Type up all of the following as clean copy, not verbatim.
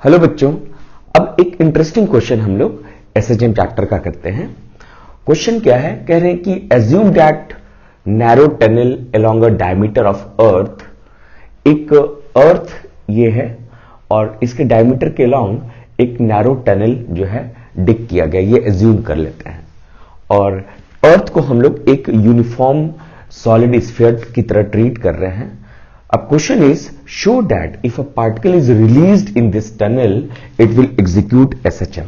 Hello बच्चों, अब एक इंटरेस्टिंग क्वेश्चन हम लोग एसएचएम चैप्टर का करते हैं। क्वेश्चन क्या है, कह रहे हैं कि assume that narrow tunnel along a diameter of earth. एक अर्थ ये है और इसके डायमीटर के अलोंग एक नैरो टनल जो है डिग किया गया, ये एज्यूम कर लेते हैं। और अर्थ को हम लोग एक यूनिफॉर्म सॉलिड स्फीयर की तरह ट्रीट कर रहे हैं। अब question is show that if a particle is released in this tunnel it will execute SHM.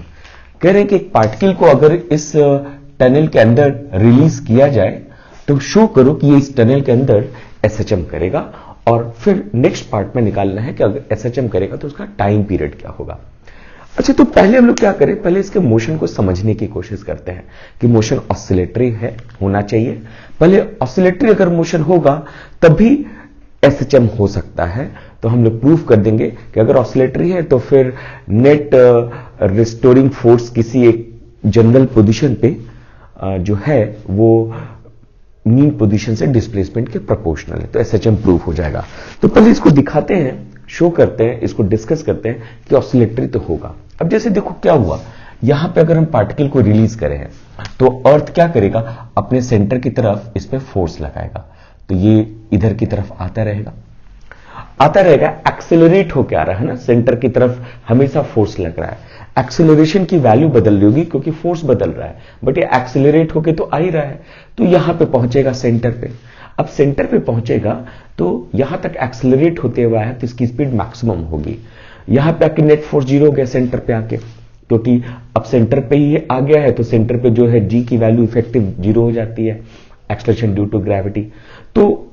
कह रहे हैं कि एक पार्टिकल को अगर इस टनल के अंदर रिलीज किया जाए तो शो करो कि ये इस टनल के अंदर एसएचएम करेगा, और फिर नेक्स्ट पार्ट में निकालना है कि अगर एसएचएम करेगा तो उसका टाइम पीरियड क्या होगा। अच्छा, तो पहले हम लोग क्या करें, पहले इसके मोशन को समझने की कोशिश करते हैं कि मोशन ऑसिलेटरी है, होना चाहिए। पहले ऑसिलेटरी अगर मोशन होगा तभी एसएचएम हो सकता है। तो हम लोग प्रूफ कर देंगे कि अगर ऑसिलेटरी है तो फिर नेट रिस्टोरिंग फोर्स किसी एक जनरल पोजीशन पे जो है वो मीन पोजीशन से डिस्प्लेसमेंट के प्रोपोर्शनल है, तो एसएचएम प्रूफ हो जाएगा। तो पहले इसको दिखाते हैं, शो करते हैं, इसको डिस्कस करते हैं कि ऑसिलेटरी तो होगा। अब जैसे देखो क्या हुआ, यहां पे अगर हम पार्टिकल को रिलीज करें हैं तो अर्थ क्या करेगा, अपने सेंटर की तरफ इस पे फोर्स लगाएगा, तो ये इधर की तरफ आता रहेगा, एक्सेलरेट होके आ रहा है ना, सेंटर की तरफ हमेशा फोर्स लग रहा है। एक्सेलरेशन की वैल्यू बदल रही होगी क्योंकि फोर्स बदल रहा है, बट ये एक्सेलरेट होके तो आ ही रहा है। तो यहां पे पहुंचेगा सेंटर पे। अब सेंटर पे पहुंचेगा तो यहां तक एक्सेलरेट होते हुए है तो इसकी स्पीड मैक्सिमम होगी। यहां पे आके नेट फोर्स जीरो हो गया सेंटर पे आके, क्योंकि अब सेंटर पे ही आ गया है तो सेंटर पे जो है जी की वैल्यू इफेक्टिव जीरो हो जाती है, एक्सलेशन ड्यू टू ग्रेविटी। तो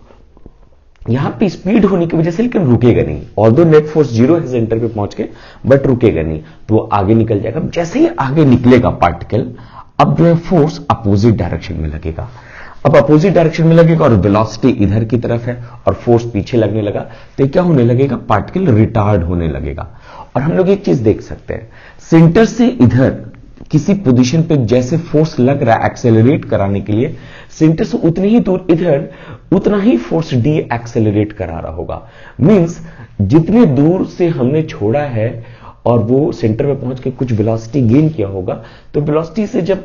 यहां पे स्पीड होने की वजह से लेकिन रुकेगा नहीं, ऑल्दो नेट फोर्स जीरो है सेंटर पे पहुंच के, बट रुकेगा नहीं, तो वो आगे निकल जाएगा। जैसे ही आगे निकलेगा पार्टिकल, अब जो है फोर्स अपोजिट डायरेक्शन में लगेगा। अब अपोजिट डायरेक्शन में लगेगा और वेलोसिटी इधर की तरफ है और फोर्स पीछे लगने लगा, तो क्या होने लगेगा, पार्टिकल रिटार्ड होने लगेगा। और हम लोग एक चीज देख सकते हैं, सेंटर से इधर किसी पोजीशन पे जैसे फोर्स लग रहा है एक्सेलरेट कराने के लिए, सेंटर से उतनी ही दूर इधर उतना ही फोर्स डी एक्सेलरेट करा रहा होगा। मींस जितने दूर से हमने छोड़ा है और वो सेंटर पे पहुंच के कुछ वेलोसिटी गेन किया होगा, तो वेलोसिटी से जब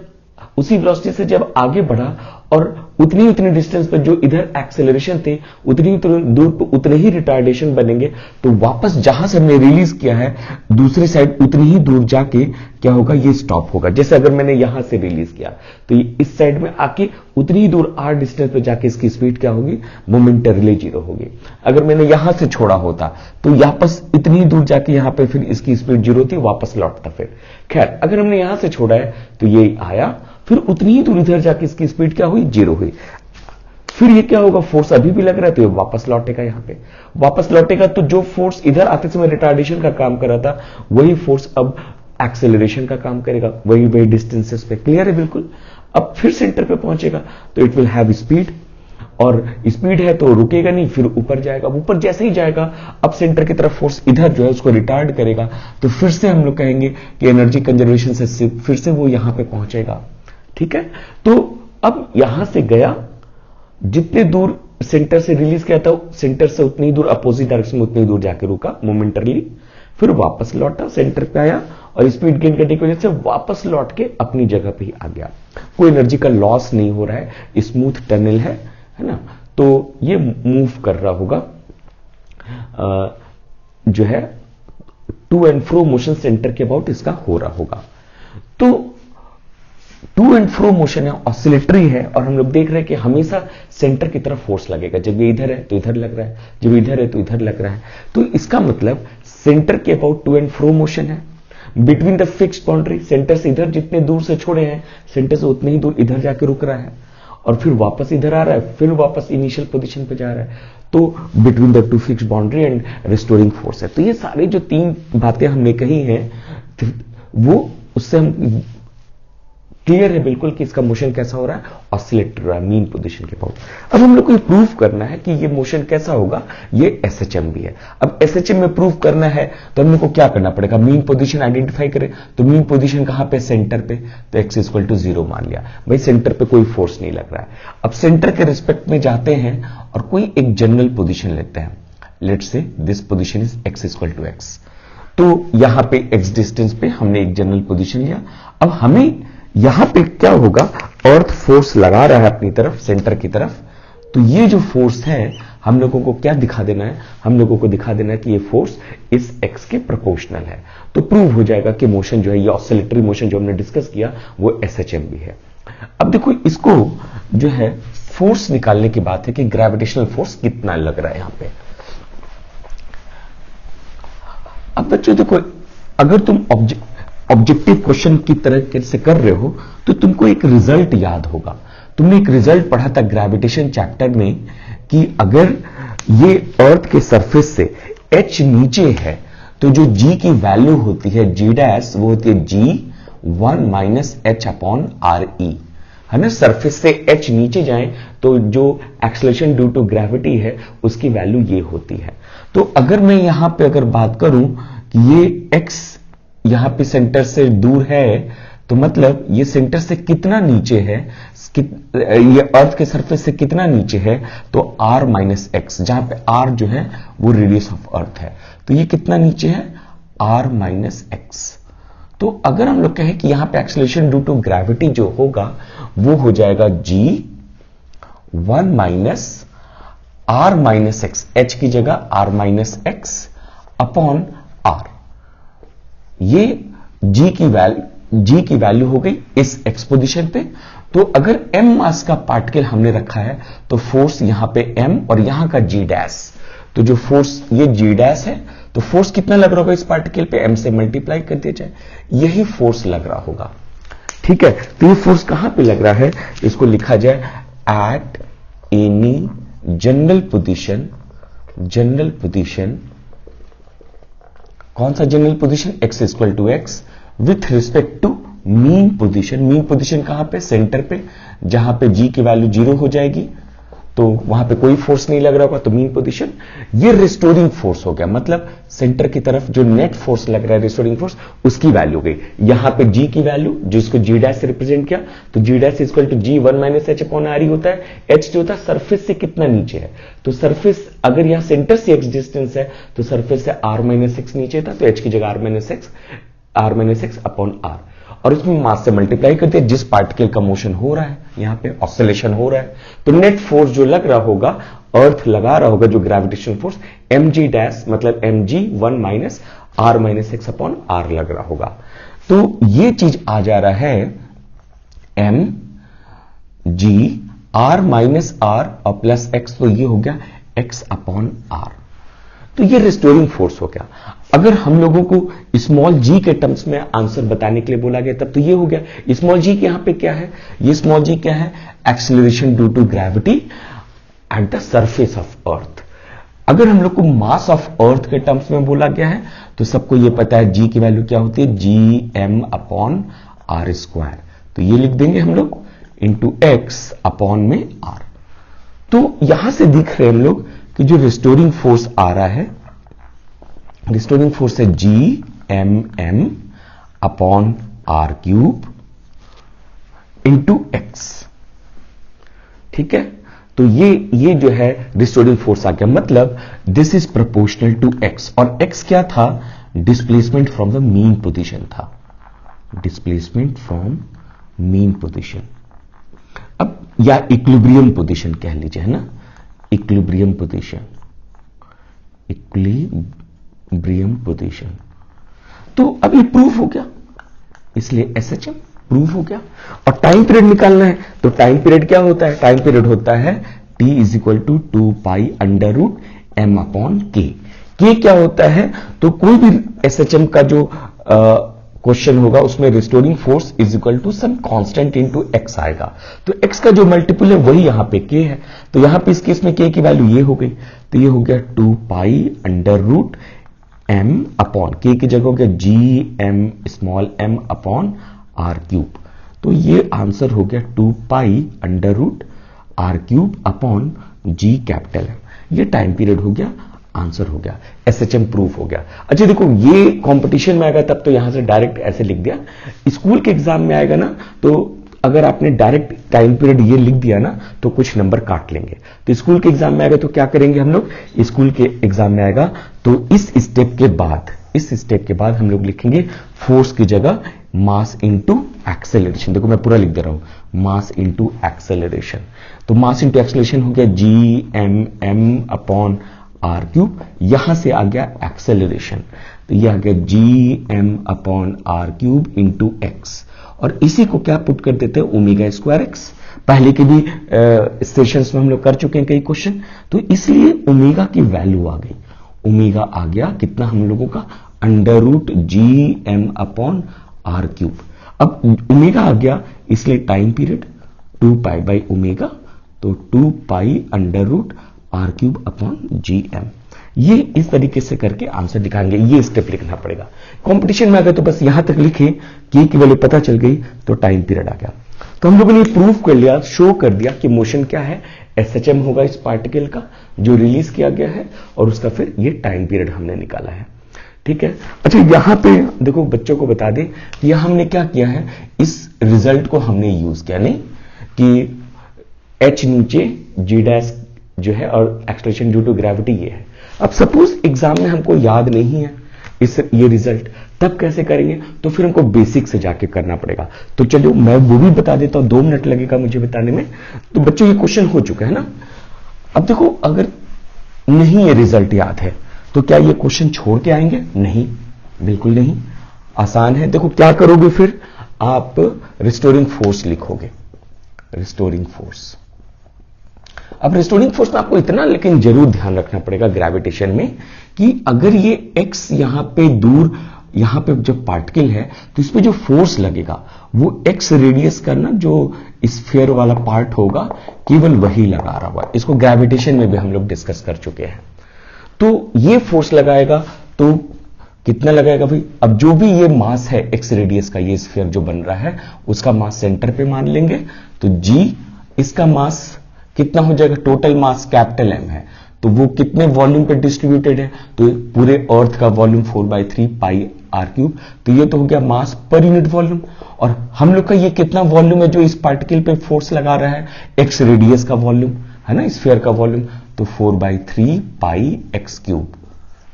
उसी वेलोसिटी से जब आगे बढ़ा और उतनी डिस्टेंस पर जो इधर एक्सेलरेशन थे उतनी दूर पर उतने ही रिटार्डेशन बनेंगे, तो वापस जहां से हमने रिलीज किया है दूसरी साइड उतनी ही दूर जाके क्या होगा, ये स्टॉप होगा। जैसे अगर मैंने यहां से रिलीज किया तो ये इस साइड में आके उतनी ही दूर आर डिस्टेंस पर जाके इसकी स्पीड क्या होगी, मोमेंटरली जीरो होगी। अगर मैंने यहां से छोड़ा होता तो वापस इतनी दूर जाके यहां पे फिर इसकी स्पीड जीरो थी, वापस लौटता फिर। खैर, अगर हमने यहां से छोड़ा है तो ये आया, फिर उतनी ही दूर इधर जाके इसकी स्पीड क्या हुई, जीरो हुई। फिर ये क्या होगा, फोर्स अभी भी लग रहा है तो ये वापस लौटेगा, यहां पे वापस लौटेगा। तो जो फोर्स इधर आते समय रिटार्डेशन का काम कर रहा था वही फोर्स अब एक्सेलरेशन का काम करेगा, वही डिस्टेंसेस पे। क्लियर है बिल्कुल। अब फिर सेंटर पे पहुंचेगा तो इट विल हैव स्पीड, और स्पीड है तो रुकेगा नहीं, फिर ऊपर जाएगा। ऊपर जैसे ही जाएगा अब सेंटर की तरफ फोर्स इधर जो है उसको रिटार्ड करेगा, तो फिर से हम लोग कहेंगे कि एनर्जी कंजर्वेशन से फिर से वो यहां पे पहुंचेगा। ठीक है, तो अब यहां से गया, जितने दूर सेंटर से रिलीज किया था सेंटर से उतनी दूर अपोजिट डायरेक्शन में उतनी दूर जाके रुका मोमेंटरली, फिर वापस लौटा, सेंटर पे आया और स्पीड गेन करने की वजह से वापस लौट के अपनी जगह पे ही आ गया। कोई एनर्जी का लॉस नहीं हो रहा है, स्मूथ टनल है ना। तो ये मूव कर रहा होगा जो है to and fro motion centre के अबाउट इसका हो रहा होगा। तो टू एंड फ्रो मोशन है, ऑसिलेटरी है, और हम लोग देख रहे हैं कि हमेशा सेंटर की तरफ फोर्स लगेगा। जब ये इधर है तो इधर लग रहा है, जब इधर है तो इधर लग रहा है। तो इसका मतलब सेंटर के about to and fro motion है between the fixed boundary. Centre से इधर जितने दूर से छोड़े हैं सेंटर से उतने ही दूर इधर जाके रुक रहा है और फिर वापस इधर आ रहा है, फिर वापस इनिशियल पोजीशन पे जा रहा है। तो between the two fixed boundary and restoring force है। तो ये सारी जो तीन बातें हमने कही हैं वो उससे हम क्लियर है बिल्कुल कि इसका मोशन कैसा हो रहा है, ऑसिलेट रहा है मीन पोजीशन के अबाउट। अब हम लोग को प्रूफ करना है कि ये मोशन कैसा होगा, ये एसएचएम भी है। अब एसएचएम में प्रूफ करना है तो हम लोग को क्या करना पड़ेगा, मीन पोजीशन आइडेंटिफाई करें। तो मीन पोजीशन कहां पे, सेंटर पे, तो एक्स इक्वल टू 0 मान लिया। भाई सेंटर पे कोई फोर्स नहीं लग रहा है। अब सेंटर के रिस्पेक्ट में जाते हैं और कोई एक जनरल पोजीशन लेते हैं। Let's say this position is x equal to x. तो यहां पे x डिस्टेंस पे हमने एक जनरल पोजीशन लिया। अब हमें यहां पे क्या होगा, अर्थ फोर्स लगा रहा है अपनी तरफ, सेंटर की तरफ, तो ये जो फोर्स है हम लोगों को क्या दिखा देना है, हम लोगों को दिखा देना है कि ये फोर्स इस x के प्रोपोर्शनल है। तो प्रूव हो जाएगा कि मोशन जो है, ये ऑसिलेटरी मोशन जो हमने डिस्कस किया वो SHM भी है। अब देखो इसको जो है फोर्स निकालने की बात है कि ग्रेविटेशनल फोर्स कितना लग रहा है यहां पे। अब बच्चों देखो, अगर तुम ऑब्जेक्टिव क्वेश्चन की तरह से कर रहे हो तो तुमको एक रिजल्ट याद होगा। तुमने एक रिजल्ट पढ़ा था ग्रेविटेशन चैप्टर में कि अगर ये अर्थ के सरफेस से h नीचे है तो जो g की वैल्यू होती है g डैश, वो होती है g1 minus h upon R E, है ना। सरफेस से h नीचे जाए तो जो एक्सेलरेशन ड्यू टू ग्रेविटी है उसकी वैल्यू ये होती है। तो अगर मैं यहां पे अगर बात करूं कि ये x यहां पे सेंटर से दूर है, तो मतलब ये सेंटर से कितना नीचे है, ये अर्थ के सरफेस से कितना नीचे है, तो r माइनस एक्स, जहां पे r जो है वो रेडियस ऑफ अर्थ है, तो ये कितना नीचे है, r माइनस एक्स। तो अगर हम लोग कहें कि यहां पे एक्सेलरेशन ड्यू टू ग्रेविटी जो होगा वो हो जाएगा g1 minus r minus x, h की जगह r minus x upon r। ये g की वैल्यू हो गई इस x पोजीशन पे। तो अगर m मास का पार्टिकल हमने रखा है तो फोर्स यहां पे m और यहां का g डैश, तो जो फोर्स ये g डैश है तो फोर्स कितना लग रहा होगा इस पार्टिकल पे, m से मल्टीप्लाई कर दिया जाए, यही फोर्स लग रहा होगा। ठीक है, तो ये फोर्स कहां पे लग रहा है, इसको लिखा जाए एट एनी जनरल पोजीशन, कौन सा general position, x equal to x with respect to mean position कहां पे, सेंटर पे, जहां पे g की वैल्यू 0 हो जाएगी तो वहां पे कोई फोर्स नहीं लग रहा होगा, तो मीन पोजीशन। ये रिस्टोरिंग फोर्स हो गया, मतलब सेंटर की तरफ जो नेट फोर्स लग रहा है रिस्टोरिंग फोर्स, उसकी वैल्यू हो गई। यहां पे g की वैल्यू जिसको g डैश से रिप्रेजेंट किया, तो g dash equal to g1 minus h upon r होता है। h जो होता है सरफेस से कितना नीचे है, तो सरफेस अगर यहां सेंटर से x डिस्टेंस है तो सरफेस से r माइनस एक्स नीचे था, तो h की जगह r minus x upon r, और इसमें मास से मल्टीप्लाई करते हैं जिस पार्टिकल का मोशन हो रहा है, यहां पे ऑसिलेशन हो रहा है, तो नेट फोर्स जो लग रहा होगा, अर्थ लगा रहा होगा जो ग्रेविटेशनल फोर्स, mg डैश मतलब mg1 minus r minus x upon r लग रहा होगा। तो ये चीज आ जा रहा है mg r माइनस r और प्लस x, तो ये हो गया x अपॉन r। तो ये रिस्टोरिंग फोर्स हो गया। अगर हम लोगों को स्मॉल जी के टर्म्स में आंसर बताने के लिए बोला गया तब तो ये हो गया। स्मॉल जी के यहां पे क्या है, ये स्मॉल जी क्या है, acceleration due to gravity at the surface of earth. अगर हम लोग को मास ऑफ अर्थ के टर्म्स में बोला गया है तो सबको ये पता है जी की वैल्यू क्या होती है, g m upon r square, तो ये लिख देंगे हम लोग इंटू एक्स अपॉन में आर। तो यहां से दिख रहे हम लोग कि जो रिस्टोरिंग फोर्स आ रहा है, रिस्टोरिंग फोर्स है g m m upon r cube into x. ठीक है, तो ये जो है रिस्टोरिंग फोर्स आ गया, मतलब this is proportional to x, और एक्स क्या था, displacement from the mean position था, डिस्प्लेसमेंट फ्रॉम मीन पोजीशन। अब या इक्विलिब्रियम पोजीशन कह लीजिए, है ना, इक्विलिब्रियम पोजीशन। तो अब ये प्रूफ हो गया, इसलिए SHM प्रूफ हो गया। और टाइम पीरियड निकालना है, तो टाइम पीरियड क्या होता है, टाइम पीरियड होता है T is equal to 2 pi under root m upon k. क्या होता है, तो कोई भी SHM का जो क्वेश्चन होगा उसमें restoring force is equal to some constant into x आएगा, तो x का जो मल्टीपल है वही यहां पे k है, तो यहां पे इस केस में k की वैल्यू ये हो गई, तो ये हो गया 2 pi under root m upon k की जगह हो गया g m small m upon r cube. तो ये आंसर हो गया 2 pi under root r cube upon g capital M। ये टाइम पीरियड हो गया, आंसर हो गया, SHM प्रूफ हो गया। अच्छा देखो, ये कंपटीशन में आएगा तब तो यहां से डायरेक्ट ऐसे लिख दिया, स्कूल के एग्जाम में आएगा ना तो अगर आपने डायरेक्ट टाइम पीरियड ये लिख दिया ना तो कुछ नंबर काट लेंगे। तो स्कूल के एग्जाम में आएगा तो क्या करेंगे हम लोग, स्कूल के एग्जाम में आएगा तो इस स्टेप के बाद इस स्टेप के बाद हम लोग लिखेंगे फोर्स की जगह मास इनटू एक्सेलरेशन। देखो मैं पूरा लिख दे रहा हूं, मास इनटू एक्सेलरेशन। तो मास इनटू एक्सेलरेशन हो गया GMM अपॉन आर क्यूब, यहां से आ गया एक्सेलरेशन, तो ये आ गया GM upon r cube into x, और इसी को क्या पुट कर देते हैं ओमेगा स्क्वायर एक्स। पहले के भी सेशंस में हम लोग कर चुके हैं कई क्वेश्चन, तो इसलिए ओमेगा की वैल्यू आ गई, ओमेगा आ गया कितना हम लोगों का √GM अपॉन आर क्यूब। अब ओमेगा आ गया इसलिए time period 2 pi by omega, तो 2 पाई √R क्यूब अपॉन GM। ये इस तरीके से करके आंसर दिखाएंगे, ये स्टेप लिखना पड़ेगा। कंपटीशन में अगर तो बस यहां तक लिखे कि वैल्यू पता चल गई तो टाइम पीरियड आ गया। तो हम लोगों ने प्रूव कर लिया, शो कर दिया कि मोशन क्या है, SHM होगा इस पार्टिकल का जो रिलीज किया गया है, और उसका फिर ये टाइम पीरियड हमने निकाला है। ठीक है। अच्छा यहां पे देखो बच्चों को बता दें कि यहां हमने क्या किया है, इस रिजल्ट को हमने यूज किया, नहीं कि H नीचे G डैश जो है और एक्सलेशन ड्यू टू ग्रेविटी ये है। अब सपोज एग्जाम में हमको याद नहीं है ये रिजल्ट, तब कैसे करेंगे, तो फिर हमको बेसिक से जाके करना पड़ेगा। तो चलो मैं वो भी बता देता हूं, 2 मिनट लगेगा मुझे बताने में। तो बच्चों ये क्वेश्चन हो चुका है ना। अब देखो अगर नहीं ये रिजल्ट याद है तो क्या ये क्वेश्चन छोड़ के आएंगे? नहीं, बिल्कुल नहीं, आसान है। देखो क्या करोगे फिर, आप रिस्टोरिंग फोर्स लिखोगे, रिस्टोरिंग फोर्स। अब रिस्टोरिंग फोर्स में आपको इतना लेकिन जरूर ध्यान रखना पड़ेगा ग्रेविटेशन में कि अगर ये x यहां पे दूर, यहां पे जब पार्टिकल है तो इस पे जो फोर्स लगेगा वो x रेडियस का ना जो स्फीयर वाला पार्ट होगा केवल वही लगा रहा होगा। इसको ग्रेविटेशन में भी हम लोग डिस्कस कर चुके हैं। तो ये फोर्स लगाएगा तो कितना लगाएगा भाई, अब जो भी ये मास है x रेडियस का, ये स्फीयर जो बन रहा है उसका मास सेंटर पे मान लेंगे, तो g इसका मास कितना हो जाएगा, टोटल मास कैपिटल M है, तो वो कितने वॉल्यूम पे डिस्ट्रीब्यूटेड है, तो पूरे अर्थ का वॉल्यूम 4/3 पाई आर क्यूब। तो ये तो हो गया मास पर यूनिट वॉल्यूम, और हम लोग का ये कितना वॉल्यूम है जो इस पार्टिकल पे फोर्स लगा रहा है, x रेडियस का वॉल्यूम है ना, स्फीयर का वॉल्यूम, तो 4/3 पाई x क्यूब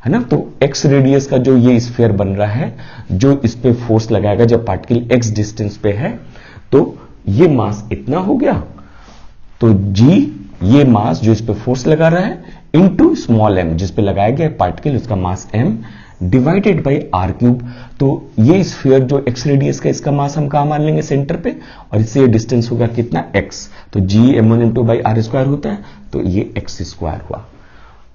है ना। तो x रेडियस का जो ये स्फीयर बन रहा है जो इस पे फोर्स लगाएगा जब पार्टिकल x डिस्टेंस पे है, तो ये मास इतना हो गया, तो g ये मास जो इस पे फोर्स लगा रहा है इनटू स्मॉल m जिस पे लगाया गया पार्टिकल, उसका mass m divided by r cube. तो ये स्फीयर जो x रेडियस का, इसका मास हम कहां मान लेंगे, सेंटर पे, और इससे ये डिस्टेंस होगा कितना x, तो GM1 into by are square होता है, तो ये x स्क्वायर हुआ।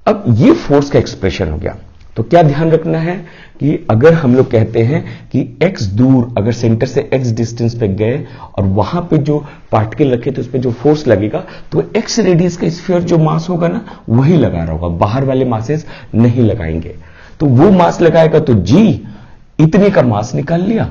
अब ये फोर्स का एक्सप्रेशन हो गया। तो क्या ध्यान रखना है कि अगर हम लोग कहते हैं कि x दूर अगर सेंटर से x डिस्टेंस पे गए और वहां पे जो पार्टिकल रखे तो उस पे जो फोर्स लगेगा, तो x रेडियस का स्फीयर जो मास होगा ना वही लगा रहा होगा, बाहर वाले मासेस नहीं लगाएंगे। तो वो मास लगाएगा तो g इतने का मास निकाल लिया,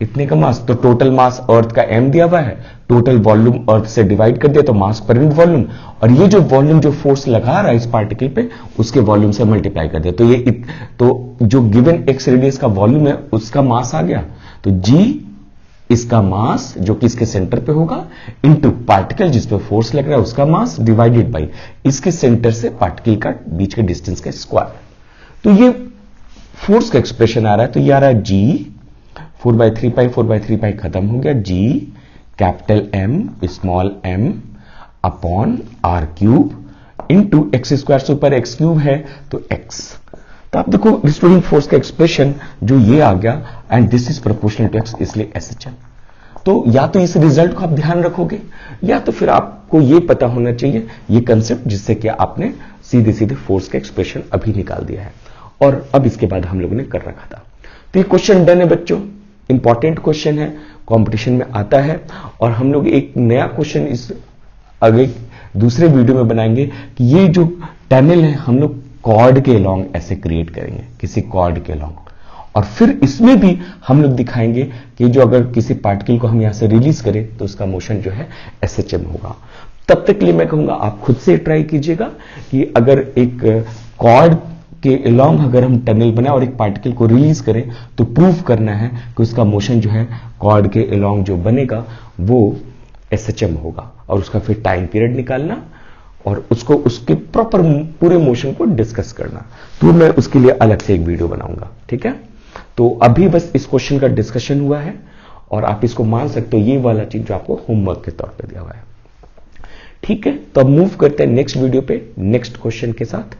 इतने का मास, तो टोटल मास अर्थ का m दिया हुआ है, टोटल वॉल्यूम अर्थ से डिवाइड कर दिया तो मास पर यूनिट वॉल्यूम, और ये जो वॉल्यूम जो फोर्स लगा रहा है इस पार्टिकल पे उसके वॉल्यूम से मल्टीप्लाई कर दिया, तो ये तो जो गिवन x रेडियस का वॉल्यूम है उसका मास आ गया, तो g इसका मास जो कि इसके सेंटर पे होगा इनटू पार्टिकल जिस पे फोर्स लग रहा है उसका मास डिवाइडेड बाई इसके सेंटर से पार्टिकल का बीच के डिस्टेंस का स्क्वायर। तो ये फोर्स का एक्सप्रेशन आ रहा है, तो ये आ रहा है g 4/3 पाई 4/3 पाई खत्म हो गया, g capital M small m upon r cube into x square से ऊपर x क्यूब है तो x। तो आप देखो रिस्टोरिंग फोर्स का एक्सप्रेशन जो ये आ गया, and this is proportional to x, इसलिए SHM। तो या तो इस रिजल्ट को आप ध्यान रखोगे या तो फिर आपको ये पता होना चाहिए ये कंसेप्ट जिससे कि आपने सीधे सीधे फोर्स का एक्सप्रेशन अभी निकाल दिया है, और अब इसके बाद हम लोगों ने कर रखा था। तो ये क्वेश्चन डन है बच्चों, इंपॉर्टेंट क्वेश्चन है, कंपटीशन में आता है, और हम लोग एक नया क्वेश्चन इस आगे दूसरे वीडियो में बनाएंगे कि ये जो टनल है हम लोग कॉर्ड के अलोंग ऐसे क्रिएट करेंगे, किसी कॉर्ड के अलोंग, और फिर इसमें भी हम लोग दिखाएंगे कि जो अगर किसी पार्टिकल को हम यहां से रिलीज करें तो उसका मोशन जो है SHM होगा। तब तक के लिए मैं कहूंगा आप खुद से ट्राई कीजिएगा कि अगर एक कॉर्ड के अलोंग अगर हम टनल बनाए और एक पार्टिकल को रिलीज करें तो प्रूव करना है कि उसका मोशन जो है कॉर्ड के अलोंग जो बनेगा वो SHM होगा, और उसका फिर टाइम पीरियड निकालना, और उसको उसके प्रॉपर पूरे मोशन को डिस्कस करना। तो मैं उसके लिए अलग से एक वीडियो बनाऊंगा, ठीक है। तो अभी बस इस क्वेश्चन का डिस्कशन हुआ है और आप इसको मान सकते हो ये वाला चीज जो आपको होमवर्क के तौर पे दिया हुआ है, ठीक है। तो अब मूव करते हैं नेक्स्ट वीडियो पे नेक्स्ट क्वेश्चन के साथ।